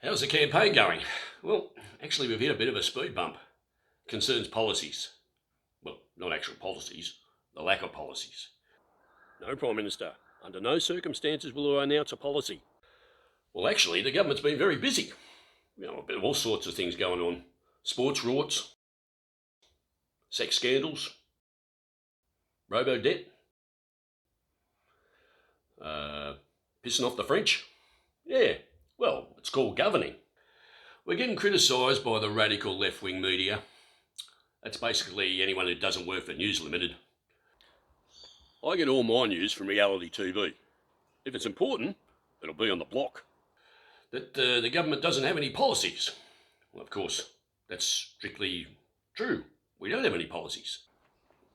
How's the campaign going? Well, actually we've hit a bit of a speed bump. Concerns policies. Well, not actual policies, the lack of policies. No, Prime Minister. Under no circumstances will I announce a policy. Well, actually, the government's been very busy. A bit of all sorts of things going on. Sports rorts, sex scandals, robo-debt, pissing off the French. Yeah, well, it's called governing. We're getting criticised by the radical left-wing media. That's basically anyone who doesn't work for News Limited. I get all my news from reality TV. If it's important, it'll be on the block. That the government doesn't have any policies. Well, of course, that's strictly true. We don't have any policies.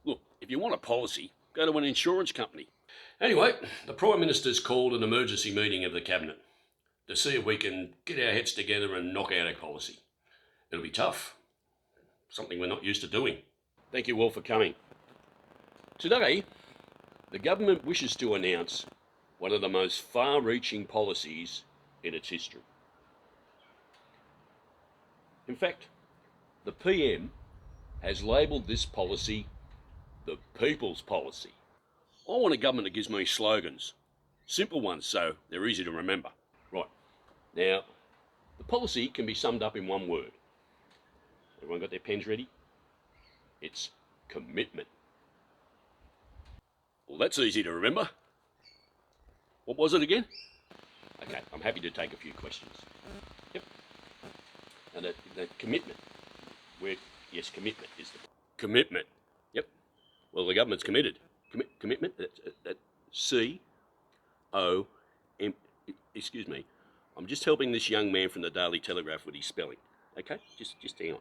Look, if you want a policy, go to an insurance company. Anyway, the Prime Minister's called an emergency meeting of the Cabinet to see if we can get our heads together and knock out a policy. It'll be tough. Something we're not used to doing. Thank you all for coming. Today, the government wishes to announce one of the most far-reaching policies in its history. In fact, the PM has labelled this policy the People's Policy. I want a government that gives me slogans. Simple ones so they're easy to remember. Right, now, the policy can be summed up in one word. Everyone got their pens ready? It's commitment. Well, that's easy to remember. What was it again? Okay, I'm happy to take a few questions. Yep. And the commitment. Yes, commitment is the commitment. Yep. Well, the government's committed. Commitment. C-O-M. Excuse me. I'm just helping this young man from the Daily Telegraph with his spelling. Okay, just hang on.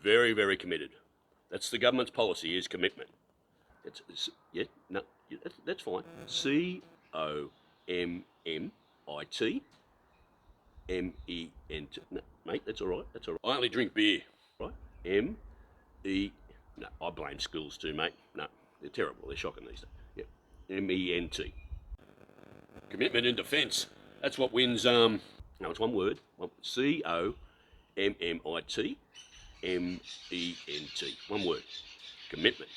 Very, very committed. That's the government's policy, is commitment. That's fine. C-O-M-M-I-T M-E-N-T. No, mate, that's all right. That's all right. I only drink beer, right? M-E. No, I blame schools too, mate. No, they're terrible. They're shocking these days. Yep. M-E-N-T. Commitment in defence. That's what wins. No, it's one word. C-O-M-M-I-T M-E-N-T. One word. Commitment.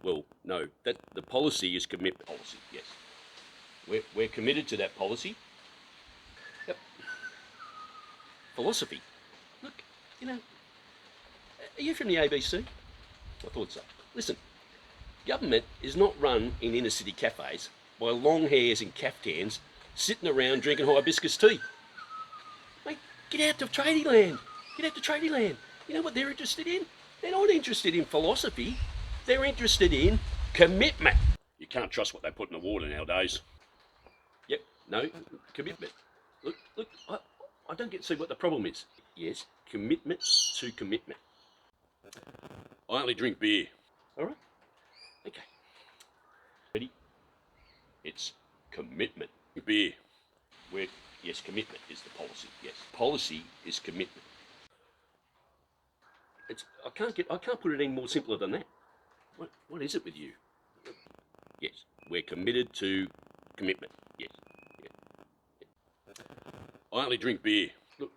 Well, no. That the policy is commitment policy. Yes. We're committed to that policy. Yep. Philosophy. Look, are you from the ABC? I thought so. Listen, government is not run in inner city cafes by long hairs and caftans sitting around drinking hibiscus tea. Mate, get out to tradie land. Get out to tradie land. You know what they're interested in? They're not interested in philosophy. They're interested in commitment. You can't trust what they put in the water nowadays. Yep, no, commitment. Look, I don't get to see what the problem is. Yes, commitment to commitment. I only drink beer. All right? Okay. Ready? It's commitment. Beer. Yes, commitment is the policy. Yes, policy is commitment. I can't put it any more simpler than that. What is it with you? Yes, we're committed to commitment. Yes. Yeah. I only drink beer. Look,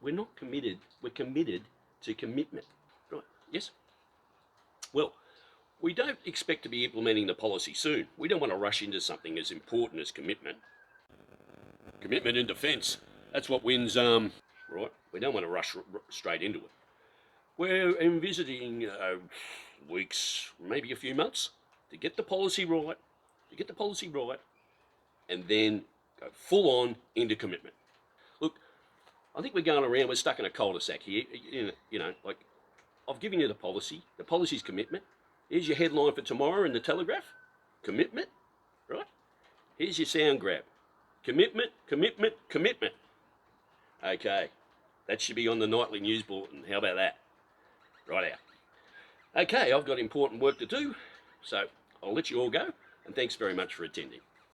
we're not committed. We're committed to commitment. Right? Yes? Well, we don't expect to be implementing the policy soon. We don't want to rush into something as important as commitment. Commitment in defence. That's what wins, right? We don't want to rush straight into it. We're envisaging weeks, maybe a few months, to get the policy right, and then go full on into commitment. Look, I think we're stuck in a cul-de-sac here. Like, I've given you the policy's commitment. Here's your headline for tomorrow in the Telegraph, commitment, right? Here's your sound grab, commitment, commitment, commitment. Okay, that should be on the nightly news bulletin. How about that? Right out. Okay, I've got important work to do, so I'll let you all go, and thanks very much for attending.